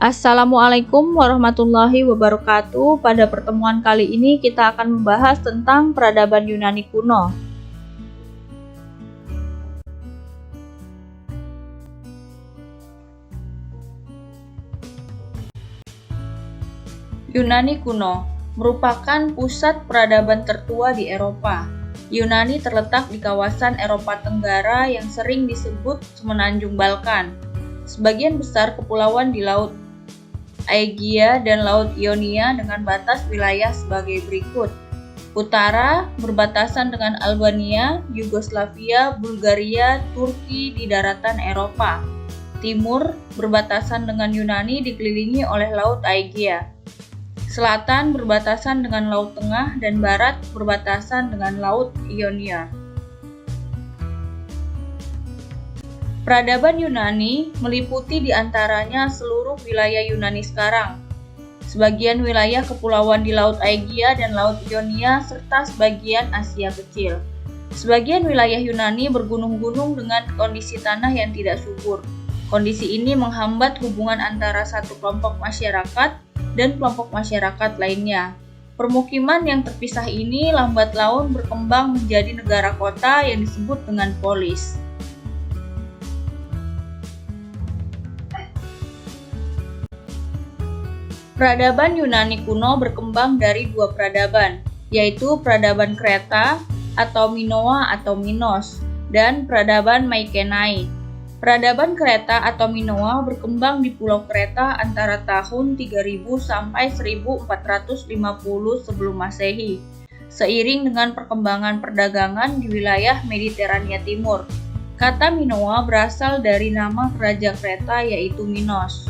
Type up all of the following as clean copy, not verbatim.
Assalamualaikum warahmatullahi wabarakatuh. Pada pertemuan kali ini kita akan membahas tentang peradaban Yunani kuno. Yunani kuno merupakan pusat peradaban tertua di Eropa. Yunani terletak di kawasan Eropa Tenggara yang sering disebut Semenanjung Balkan. Sebagian besar kepulauan di Laut Aegea dan Laut Ionia dengan batas wilayah sebagai berikut. Utara berbatasan dengan Albania, Yugoslavia, Bulgaria, Turki di daratan Eropa. Timur berbatasan dengan Yunani dikelilingi oleh Laut Aegea. Selatan berbatasan dengan Laut Tengah dan barat berbatasan dengan Laut Ionia. Peradaban Yunani meliputi di antaranya seluruh wilayah Yunani sekarang, sebagian wilayah kepulauan di Laut Aegea dan Laut Ionia, serta sebagian Asia Kecil. Sebagian wilayah Yunani bergunung-gunung dengan kondisi tanah yang tidak subur. Kondisi ini menghambat hubungan antara satu kelompok masyarakat dan kelompok masyarakat lainnya. Permukiman yang terpisah ini lambat laun berkembang menjadi negara kota yang disebut dengan polis. Peradaban Yunani kuno berkembang dari dua peradaban, yaitu peradaban Kreta atau Minoa atau Minos, dan peradaban Mykenae. Peradaban Kreta atau Minoa berkembang di Pulau Kreta antara tahun 3000 sampai 1450 sebelum Masehi, seiring dengan perkembangan perdagangan di wilayah Mediterania Timur. Kata Minoa berasal dari nama raja Kreta yaitu Minos.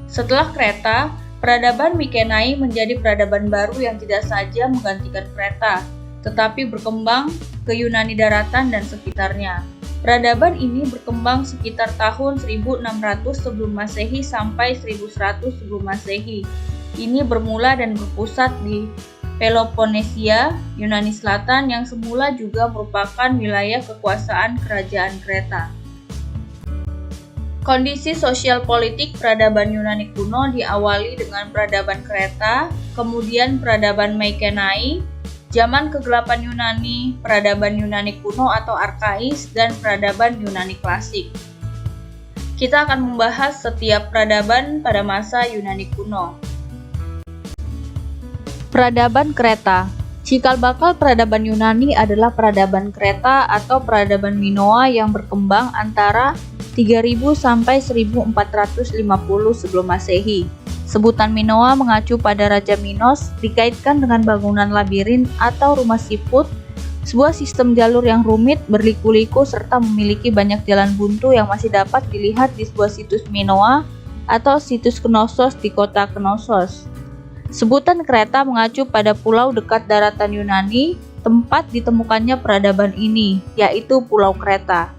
Setelah Kreta, peradaban Mykenae menjadi peradaban baru yang tidak saja menggantikan Kreta, tetapi berkembang ke Yunani daratan dan sekitarnya. Peradaban ini berkembang sekitar tahun 1600 sebelum Masehi sampai 1100 sebelum Masehi. Ini bermula dan berpusat di Peloponnesia, Yunani Selatan yang semula juga merupakan wilayah kekuasaan kerajaan Kreta. Kondisi sosial politik peradaban Yunani kuno diawali dengan peradaban Kreta, kemudian peradaban Mykenae, zaman kegelapan Yunani, peradaban Yunani kuno atau arkais, dan peradaban Yunani klasik. Kita akan membahas setiap peradaban pada masa Yunani kuno. Peradaban Kreta. Cikal bakal peradaban Yunani adalah peradaban Kreta atau peradaban Minoa yang berkembang antara 3000 sampai 1450 sebelum Masehi. Sebutan Minoa mengacu pada Raja Minos, dikaitkan dengan bangunan labirin atau rumah siput, sebuah sistem jalur yang rumit, berliku-liku, serta memiliki banyak jalan buntu yang masih dapat dilihat di sebuah situs Minoa atau situs Knossos di kota Knossos. Sebutan Kreta mengacu pada pulau dekat daratan Yunani, tempat ditemukannya peradaban ini, yaitu Pulau Kreta.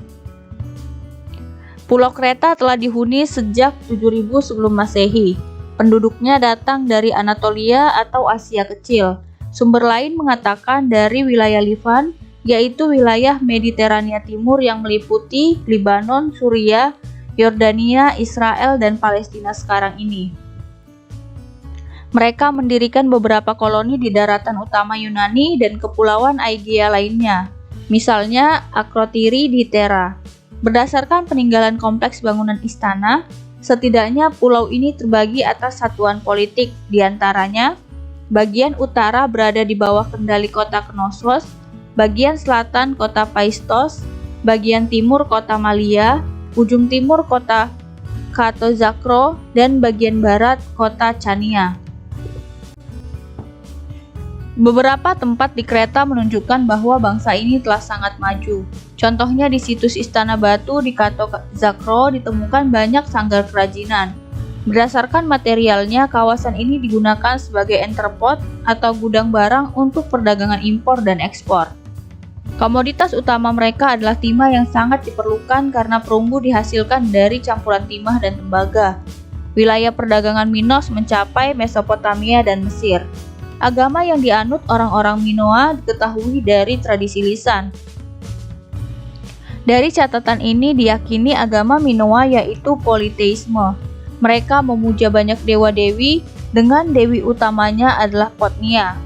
Pulau Kreta telah dihuni sejak 7000 sebelum Masehi. Penduduknya datang dari Anatolia atau Asia Kecil. Sumber lain mengatakan dari wilayah Livan, yaitu wilayah Mediterania Timur yang meliputi Lebanon, Suriah, Yordania, Israel, dan Palestina sekarang ini. Mereka mendirikan beberapa koloni di daratan utama Yunani dan kepulauan Aegea lainnya, misalnya Akrotiri di Thera. Berdasarkan peninggalan kompleks bangunan istana, setidaknya pulau ini terbagi atas satuan politik, diantaranya bagian utara berada di bawah kendali kota Knossos, bagian selatan kota Paistos, bagian timur kota Malia, ujung timur kota Katozakro, dan bagian barat kota Chania. Beberapa tempat di Kreta menunjukkan bahwa bangsa ini telah sangat maju. Contohnya di situs Istana Batu di Katozakro ditemukan banyak sanggar kerajinan. Berdasarkan materialnya, kawasan ini digunakan sebagai entrepot atau gudang barang untuk perdagangan impor dan ekspor. Komoditas utama mereka adalah timah yang sangat diperlukan karena perunggu dihasilkan dari campuran timah dan tembaga. Wilayah perdagangan Minos mencapai Mesopotamia dan Mesir. Agama yang dianut orang-orang Minoa diketahui dari tradisi lisan. Dari catatan ini diyakini agama Minoa yaitu politeisme. Mereka memuja banyak dewa-dewi, dengan dewi utamanya adalah Potnia.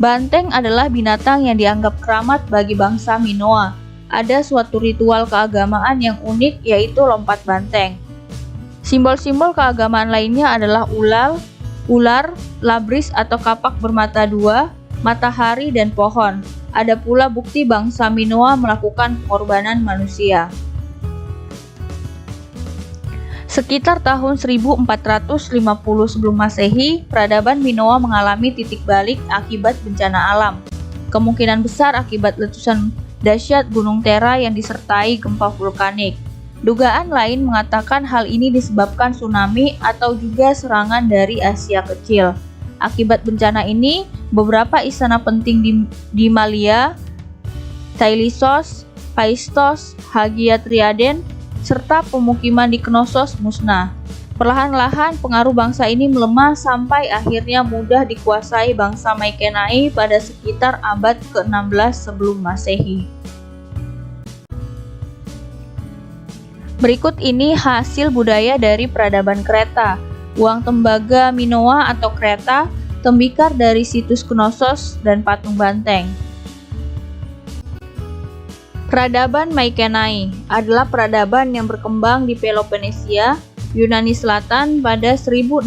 Banteng adalah binatang yang dianggap keramat bagi bangsa Minoa. Ada suatu ritual keagamaan yang unik, yaitu lompat banteng. Simbol-simbol keagamaan lainnya adalah ular, labris atau kapak bermata dua, matahari, dan pohon. Ada pula bukti bangsa Minoa melakukan pengorbanan manusia. Sekitar tahun 1450 sebelum Masehi, peradaban Minoa mengalami titik balik akibat bencana alam. Kemungkinan besar akibat letusan dahsyat Gunung Tera yang disertai gempa vulkanik. Dugaan lain mengatakan hal ini disebabkan tsunami atau juga serangan dari Asia Kecil. Akibat bencana ini, beberapa istana penting di Malia, Thalysos, Paistos, Hagia Triaden, serta pemukiman di Knossos musnah. Perlahan-lahan pengaruh bangsa ini melemah sampai akhirnya mudah dikuasai bangsa Mykenae pada sekitar abad ke-16 sebelum Masehi. Berikut ini hasil budaya dari peradaban Kreta. Uang tembaga Minoa atau Kreta, tembikar dari situs Knossos, dan patung banteng. Peradaban Mykenae adalah peradaban yang berkembang di Peloponnesia, Yunani Selatan pada 1600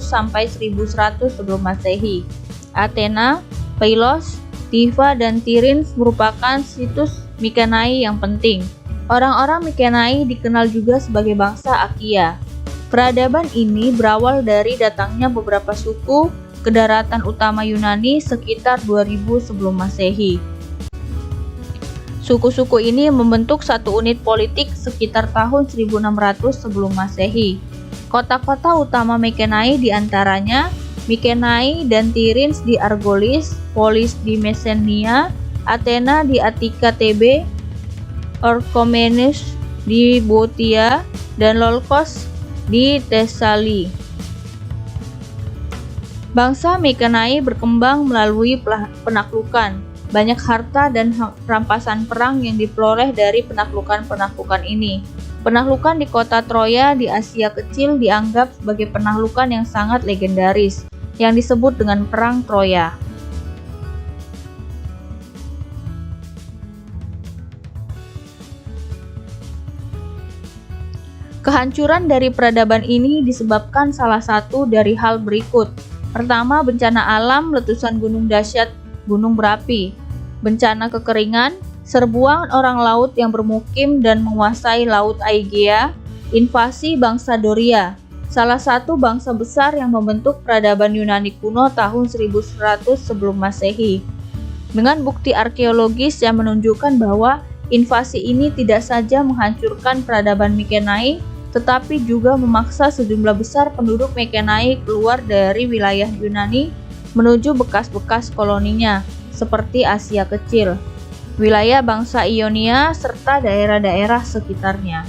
sampai 1100 sebelum Masehi. Athena, Pylos, Tiva, dan Tiryns merupakan situs Mykenae yang penting. Orang-orang Mykenae dikenal juga sebagai bangsa Akia. Peradaban ini berawal dari datangnya beberapa suku ke daratan utama Yunani sekitar 2000 sebelum Masehi. Suku-suku ini membentuk satu unit politik sekitar tahun 1600 sebelum Masehi. Kota-kota utama Mykenae diantaranya Mykenae dan Tiryns di Argolis, Polis di Messenia, Athena di Attika Thebe, Orchomenus di Bottia, dan Lolkos di Thesali. Bangsa Mykenae berkembang melalui penaklukan. Banyak harta dan rampasan perang yang diperoleh dari penaklukan-penaklukan ini. Penaklukan di kota Troya di Asia Kecil dianggap sebagai penaklukan yang sangat legendaris, yang disebut dengan Perang Troya. Kehancuran dari peradaban ini disebabkan salah satu dari hal berikut. Pertama, bencana alam, letusan gunung dahsyat, gunung berapi. Bencana kekeringan, serbuan orang laut yang bermukim dan menguasai Laut Aegea, invasi bangsa Doria, salah satu bangsa besar yang membentuk peradaban Yunani kuno tahun 1100 sebelum Masehi. Dengan bukti arkeologis yang menunjukkan bahwa invasi ini tidak saja menghancurkan peradaban Mykenae, tetapi juga memaksa sejumlah besar penduduk Mykenae keluar dari wilayah Yunani menuju bekas-bekas koloninya, seperti Asia Kecil, wilayah bangsa Ionia, serta daerah-daerah sekitarnya.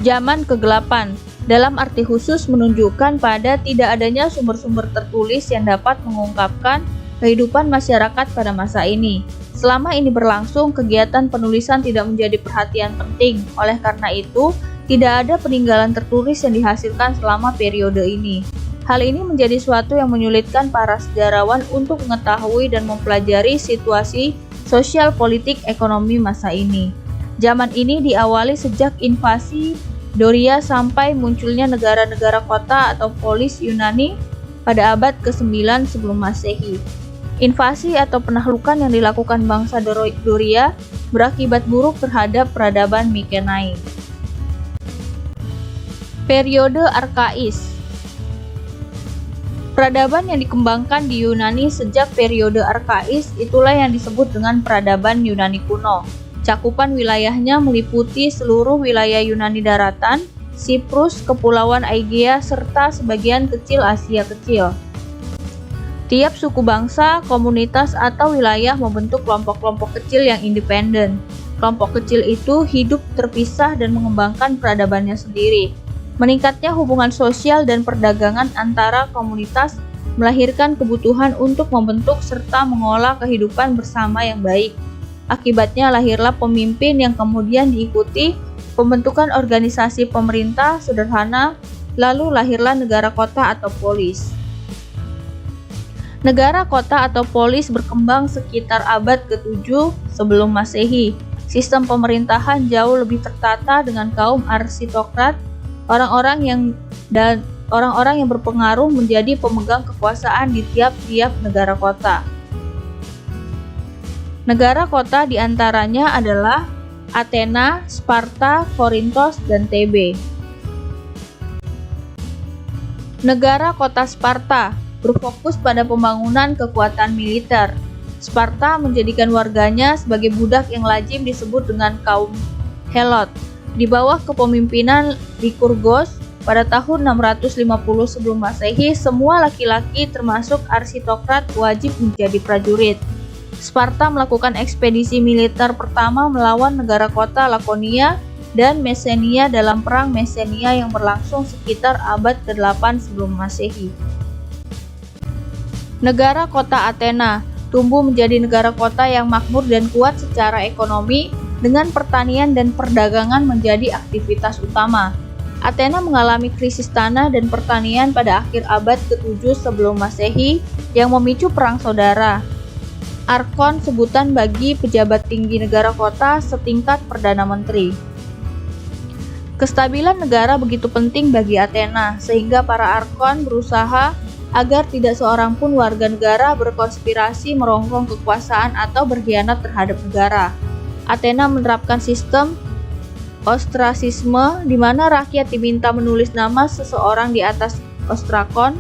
Zaman kegelapan, dalam arti khusus menunjukkan pada tidak adanya sumber-sumber tertulis yang dapat mengungkapkan kehidupan masyarakat pada masa ini. Selama ini berlangsung, kegiatan penulisan tidak menjadi perhatian penting. Oleh karena itu, tidak ada peninggalan tertulis yang dihasilkan selama periode ini. Hal ini menjadi suatu yang menyulitkan para sejarawan untuk mengetahui dan mempelajari situasi sosial, politik, ekonomi masa ini. Zaman ini diawali sejak invasi Doria sampai munculnya negara-negara kota atau polis Yunani pada abad ke-9 sebelum Masehi. Invasi atau penaklukan yang dilakukan bangsa Doria berakibat buruk terhadap peradaban Mykenae. Periode Arkais. Peradaban yang dikembangkan di Yunani sejak periode Arkais itulah yang disebut dengan peradaban Yunani kuno. Cakupan wilayahnya meliputi seluruh wilayah Yunani daratan, Siprus, Kepulauan Aegea, serta sebagian kecil Asia Kecil. Tiap suku bangsa, komunitas, atau wilayah membentuk kelompok-kelompok kecil yang independen. Kelompok kecil itu hidup terpisah dan mengembangkan peradabannya sendiri. Meningkatnya hubungan sosial dan perdagangan antara komunitas melahirkan kebutuhan untuk membentuk serta mengolah kehidupan bersama yang baik. Akibatnya lahirlah pemimpin yang kemudian diikuti pembentukan organisasi pemerintah sederhana, lalu lahirlah negara kota atau polis. Negara kota atau polis berkembang sekitar abad ke-7 sebelum Masehi. Sistem pemerintahan jauh lebih tertata dengan kaum arsitokrat, orang-orang yang berpengaruh menjadi pemegang kekuasaan di tiap-tiap negara kota. Negara kota diantaranya adalah Athena, Sparta, Korintos, dan Thebe. Negara kota Sparta berfokus pada pembangunan kekuatan militer. Sparta menjadikan warganya sebagai budak yang lazim disebut dengan kaum Helot. Di bawah kepemimpinan Lycurgos, pada tahun 650 sebelum Masehi, semua laki-laki termasuk arsitokrat wajib menjadi prajurit. Sparta melakukan ekspedisi militer pertama melawan negara kota Lakonia dan Mesenia dalam perang Mesenia yang berlangsung sekitar abad ke-8 sebelum Masehi. Negara kota Athena tumbuh menjadi negara kota yang makmur dan kuat secara ekonomi, dengan pertanian dan perdagangan menjadi aktivitas utama. Athena mengalami krisis tanah dan pertanian pada akhir abad ke-7 sebelum Masehi yang memicu perang saudara. Arkon sebutan bagi pejabat tinggi negara kota setingkat Perdana Menteri. Kestabilan negara begitu penting bagi Athena, sehingga para arkon berusaha agar tidak seorang pun warga negara berkonspirasi merongrong kekuasaan atau berkhianat terhadap negara. Athena menerapkan sistem ostrasisme di mana rakyat diminta menulis nama seseorang di atas ostrakon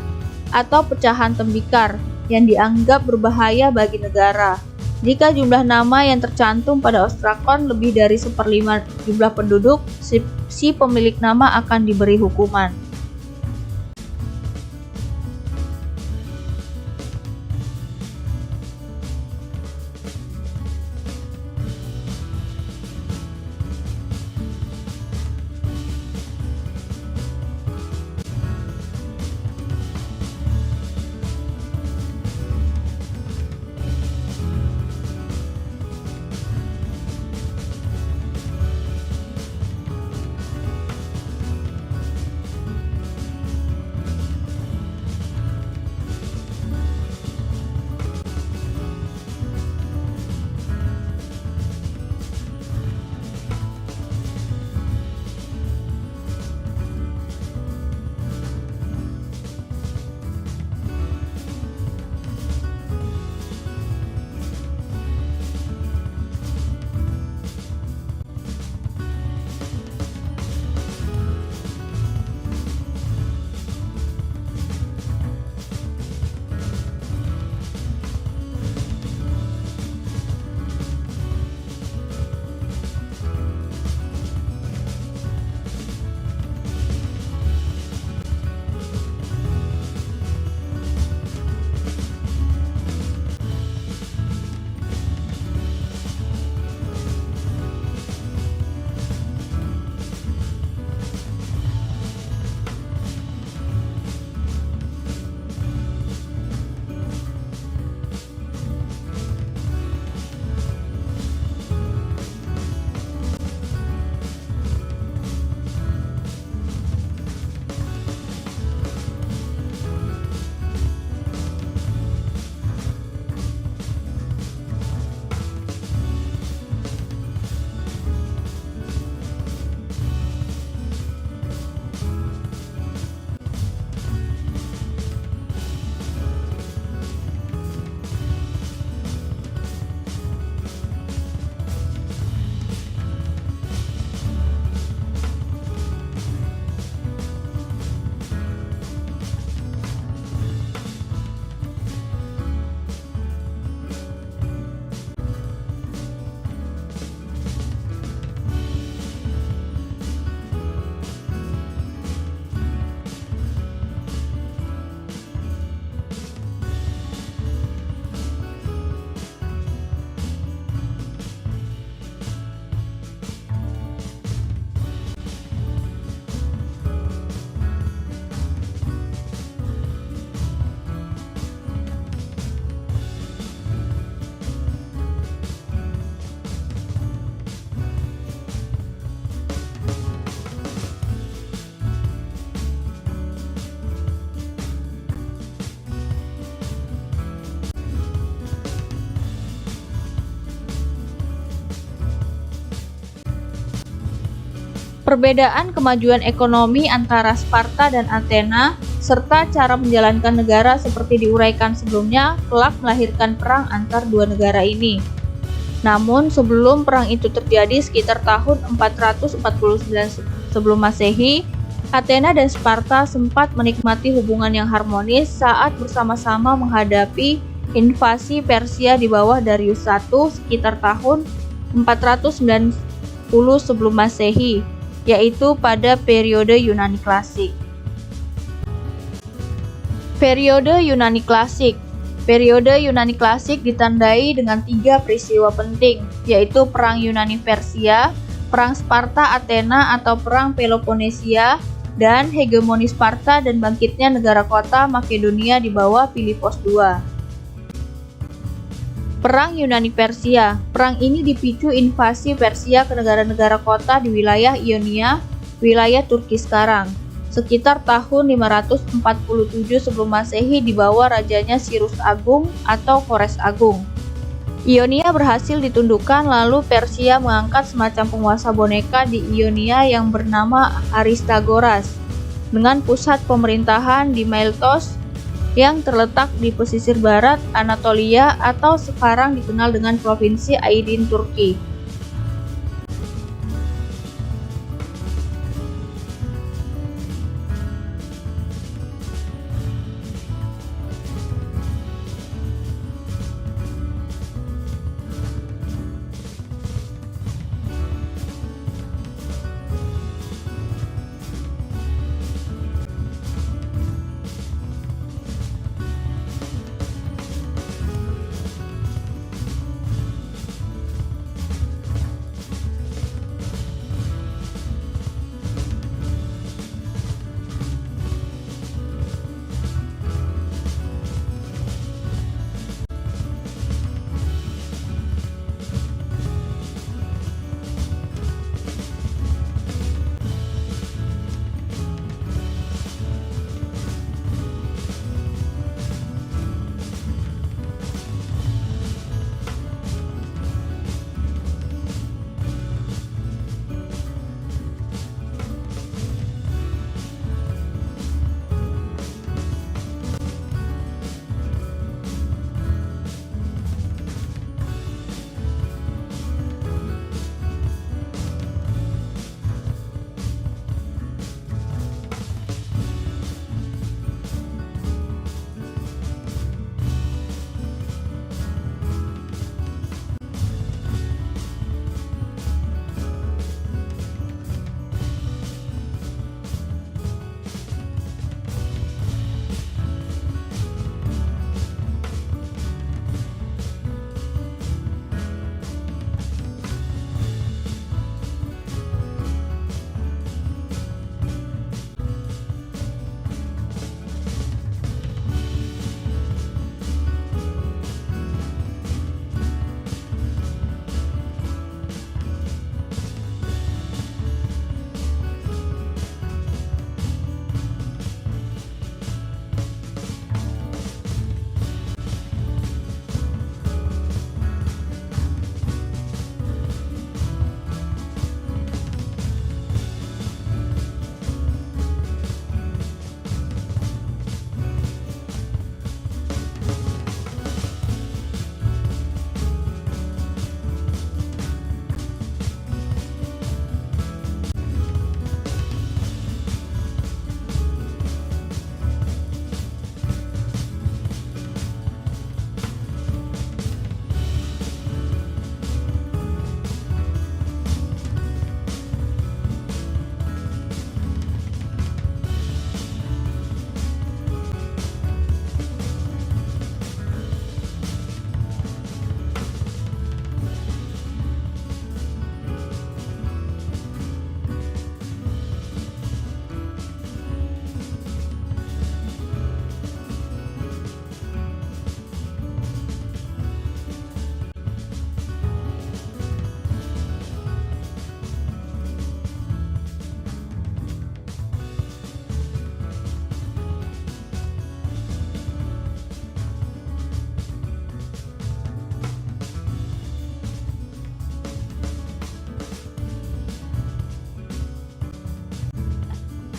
atau pecahan tembikar yang dianggap berbahaya bagi negara. Jika jumlah nama yang tercantum pada ostrakon lebih dari 1/5 jumlah penduduk, si pemilik nama akan diberi hukuman. Perbedaan kemajuan ekonomi antara Sparta dan Athena, serta cara menjalankan negara seperti diuraikan sebelumnya, kelak melahirkan perang antar dua negara ini. Namun, sebelum perang itu terjadi sekitar tahun 449 sebelum Masehi, Athena dan Sparta sempat menikmati hubungan yang harmonis saat bersama-sama menghadapi invasi Persia di bawah Darius I sekitar tahun 490 sebelum Masehi, yaitu pada periode Yunani Klasik. Periode Yunani Klasik. Periode Yunani Klasik ditandai dengan 3 peristiwa penting, yaitu Perang Yunani-Persia, Perang Sparta-Athena atau Perang Peloponnesia, dan hegemoni Sparta dan bangkitnya negara kota Makedonia di bawah Filipos II. Perang Yunani-Persia. Perang ini dipicu invasi Persia ke negara-negara kota di wilayah Ionia, wilayah Turki sekarang, sekitar tahun 547 sebelum Masehi di bawah rajanya Cyrus Agung atau Kores Agung. Ionia berhasil ditundukkan, lalu Persia mengangkat semacam penguasa boneka di Ionia yang bernama Aristagoras, dengan pusat pemerintahan di Miletos yang terletak di pesisir barat Anatolia atau sekarang dikenal dengan Provinsi Aydin, Turki.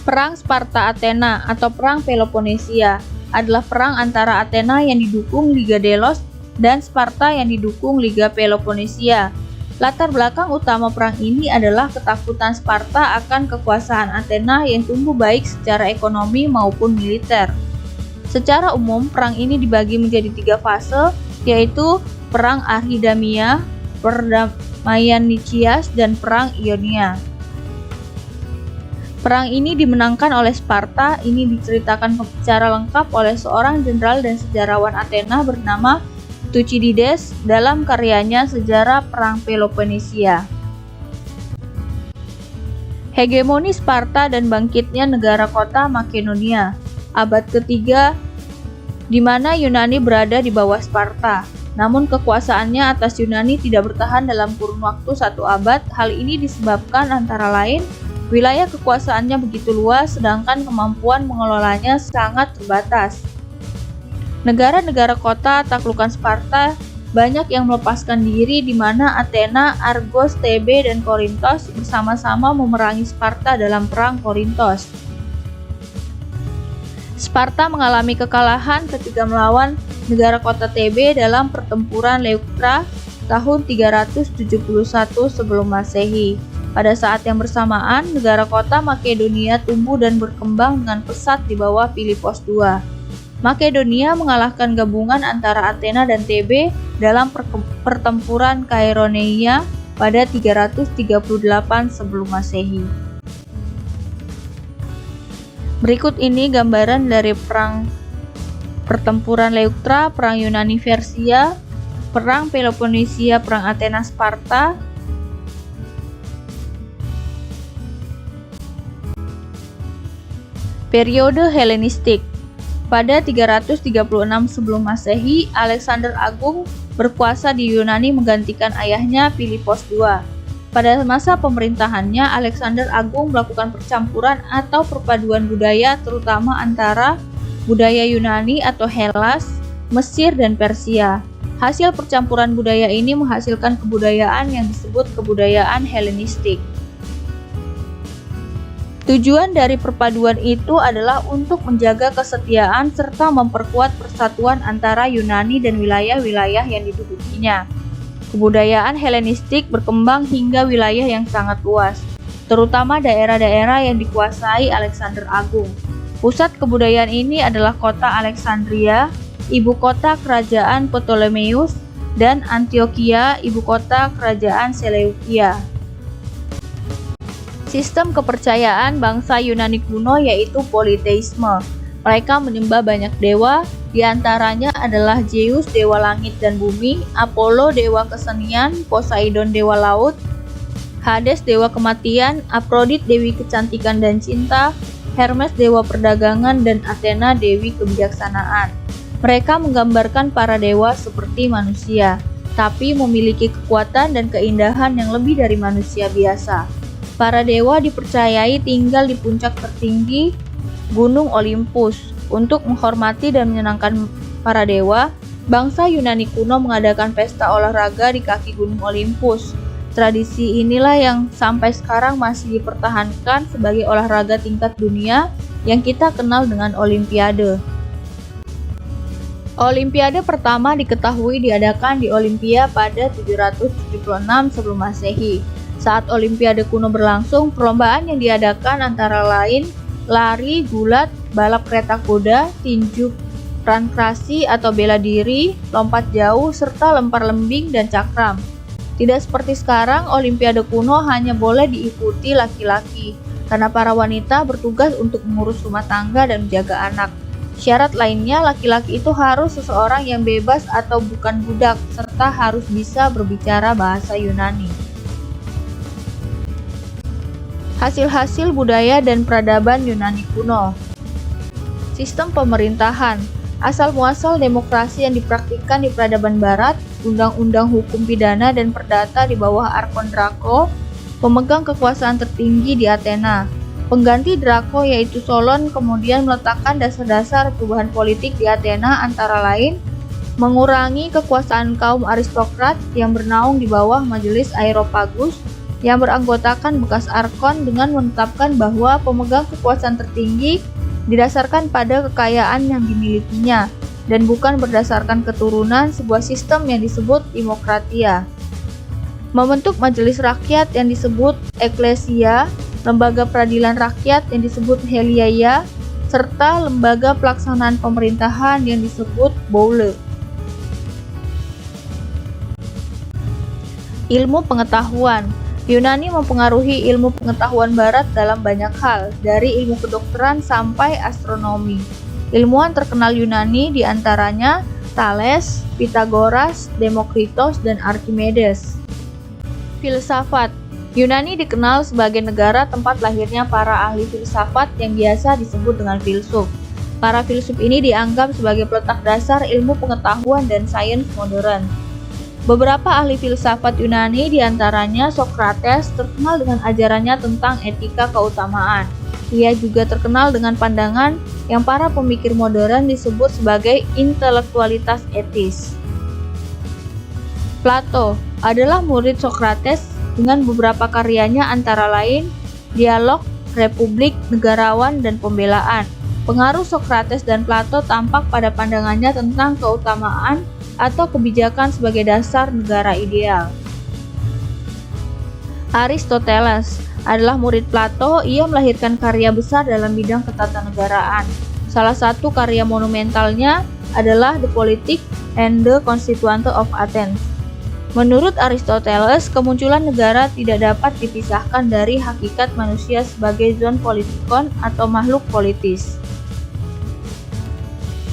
Perang Sparta-Athena atau Perang Peloponnesia adalah perang antara Athena yang didukung Liga Delos dan Sparta yang didukung Liga Peloponnesia. Latar belakang utama perang ini adalah ketakutan Sparta akan kekuasaan Athena yang tumbuh baik secara ekonomi maupun militer. Secara umum, perang ini dibagi menjadi 3 fase, yaitu Perang Archidamia, Perdamaian Nicias, dan Perang Ionia. Perang ini dimenangkan oleh Sparta. Ini diceritakan secara lengkap oleh seorang jenderal dan sejarawan Athena bernama Thucydides dalam karyanya Sejarah Perang Peloponnesia. Hegemoni Sparta dan bangkitnya negara kota Makedonia, abad ketiga, di mana Yunani berada di bawah Sparta. Namun kekuasaannya atas Yunani tidak bertahan dalam kurun waktu 1 abad. Hal ini disebabkan antara lain wilayah kekuasaannya begitu luas, sedangkan kemampuan mengelolanya sangat terbatas. Negara-negara kota taklukan Sparta banyak yang melepaskan diri, di mana Athena, Argos, Thebe, dan Korintos bersama-sama memerangi Sparta dalam Perang Korintos. Sparta mengalami kekalahan ketika melawan negara kota Thebe dalam pertempuran Leuctra tahun 371 sebelum Masehi. Pada saat yang bersamaan, negara kota Makedonia tumbuh dan berkembang dengan pesat di bawah Filipos II. Makedonia mengalahkan gabungan antara Athena dan Thebe dalam pertempuran Chaeronea pada 338 sebelum Masehi. Berikut ini gambaran dari pertempuran Leuctra, Perang Yunani Persia, Perang Peloponnesia, Perang Athena Sparta. Periode Helenistik. Pada 336 sebelum Masehi, Alexander Agung berkuasa di Yunani menggantikan ayahnya Filipos II. Pada masa pemerintahannya, Alexander Agung melakukan percampuran atau perpaduan budaya, terutama antara budaya Yunani atau Hellas, Mesir, dan Persia. Hasil percampuran budaya ini menghasilkan kebudayaan yang disebut kebudayaan Helenistik. Tujuan dari perpaduan itu adalah untuk menjaga kesetiaan serta memperkuat persatuan antara Yunani dan wilayah-wilayah yang didudukinya. Kebudayaan Helenistik berkembang hingga wilayah yang sangat luas, terutama daerah-daerah yang dikuasai Alexander Agung. Pusat kebudayaan ini adalah kota Alexandria, ibu kota kerajaan Ptolemeus, dan Antioquia, ibu kota kerajaan Seleukia. Sistem kepercayaan bangsa Yunani kuno yaitu politeisme. Mereka menyembah banyak dewa, di antaranya adalah Zeus, dewa langit dan bumi, Apollo, dewa kesenian, Poseidon, dewa laut, Hades, dewa kematian, Aphrodite, dewi kecantikan dan cinta, Hermes, dewa perdagangan, dan Athena, dewi kebijaksanaan. Mereka menggambarkan para dewa seperti manusia, tapi memiliki kekuatan dan keindahan yang lebih dari manusia biasa. Para dewa dipercayai tinggal di puncak tertinggi Gunung Olympus. Untuk menghormati dan menyenangkan para dewa, bangsa Yunani kuno mengadakan pesta olahraga di kaki Gunung Olympus. Tradisi inilah yang sampai sekarang masih dipertahankan sebagai olahraga tingkat dunia yang kita kenal dengan Olimpiade. Olimpiade pertama diketahui diadakan di Olimpia pada 776 sebelum Masehi. Saat Olimpiade kuno berlangsung, perlombaan yang diadakan antara lain lari, gulat, balap kereta kuda, tinju prankrasi atau bela diri, lompat jauh, serta lempar lembing dan cakram. Tidak seperti sekarang, Olimpiade kuno hanya boleh diikuti laki-laki, karena para wanita bertugas untuk mengurus rumah tangga dan menjaga anak. Syarat lainnya, laki-laki itu harus seseorang yang bebas atau bukan budak, serta harus bisa berbicara bahasa Yunani. Hasil-hasil budaya dan peradaban Yunani kuno. Sistem pemerintahan. Asal-muasal demokrasi yang dipraktikkan di peradaban barat, undang-undang hukum pidana dan perdata di bawah Arkon Draco, pemegang kekuasaan tertinggi di Athena. Pengganti Draco yaitu Solon kemudian meletakkan dasar-dasar perubahan politik di Athena, antara lain mengurangi kekuasaan kaum aristokrat yang bernaung di bawah majelis Areopagus, yang beranggotakan bekas arkon dengan menetapkan bahwa pemegang kekuasaan tertinggi didasarkan pada kekayaan yang dimilikinya dan bukan berdasarkan keturunan, sebuah sistem yang disebut demokratia. Membentuk majelis rakyat yang disebut eklesia, lembaga peradilan rakyat yang disebut heliaya, serta lembaga pelaksanaan pemerintahan yang disebut boule. Ilmu pengetahuan. Yunani mempengaruhi ilmu pengetahuan barat dalam banyak hal, dari ilmu kedokteran sampai astronomi. Ilmuwan terkenal Yunani diantaranya Thales, Pythagoras, Demokritos, dan Archimedes. Filsafat. Yunani dikenal sebagai negara tempat lahirnya para ahli filsafat yang biasa disebut dengan filsuf. Para filsuf ini dianggap sebagai peletak dasar ilmu pengetahuan dan sains modern. Beberapa ahli filsafat Yunani diantaranya Socrates terkenal dengan ajarannya tentang etika keutamaan. Ia juga terkenal dengan pandangan yang para pemikir modern disebut sebagai intelektualitas etis. Plato adalah murid Socrates dengan beberapa karyanya antara lain Dialog, Republik, Negarawan, dan Pembelaan. Pengaruh Socrates dan Plato tampak pada pandangannya tentang keutamaan atau kebijakan sebagai dasar negara ideal. Aristoteles adalah murid Plato. Ia melahirkan karya besar dalam bidang ketatanegaraan. Salah satu karya monumentalnya adalah The Politics and the Constitution of Athens. Menurut Aristoteles, kemunculan negara tidak dapat dipisahkan dari hakikat manusia sebagai zoon politikon atau makhluk politis.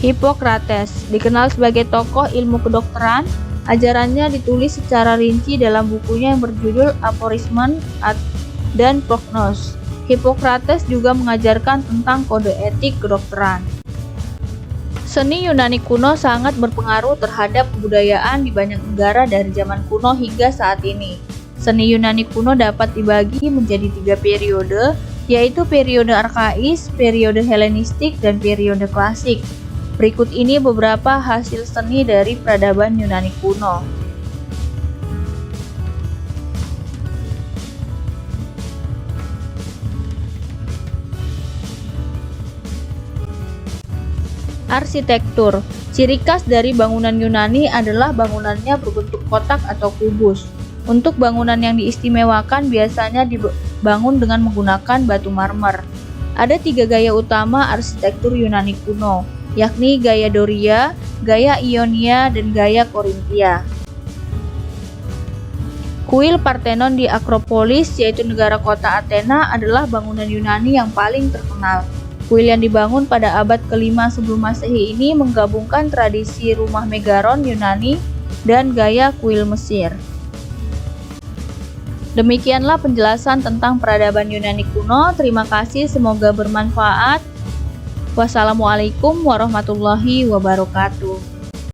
Hippocrates dikenal sebagai tokoh ilmu kedokteran. Ajarannya ditulis secara rinci dalam bukunya yang berjudul Aphorismen dan Prognos. Hippocrates juga mengajarkan tentang kode etik kedokteran. Seni Yunani kuno sangat berpengaruh terhadap kebudayaan di banyak negara dari zaman kuno hingga saat ini. Seni Yunani kuno dapat dibagi menjadi 3 periode, yaitu periode Arkais, periode Helenistik, dan periode Klasik. Berikut ini beberapa hasil seni dari peradaban Yunani kuno. Arsitektur. Ciri khas dari bangunan Yunani adalah bangunannya berbentuk kotak atau kubus. Untuk bangunan yang diistimewakan biasanya dibangun dengan menggunakan batu marmer. Ada 3 gaya utama arsitektur Yunani kuno, yakni gaya Doria, gaya Ionia, dan gaya Korintia. Kuil Parthenon di Akropolis, yaitu negara kota Athena, adalah bangunan Yunani yang paling terkenal. Kuil yang dibangun pada abad ke-5 sebelum Masehi ini menggabungkan tradisi rumah Megaron Yunani dan gaya kuil Mesir. Demikianlah penjelasan tentang peradaban Yunani kuno. Terima kasih, semoga bermanfaat. Wassalamualaikum warahmatullahi wabarakatuh.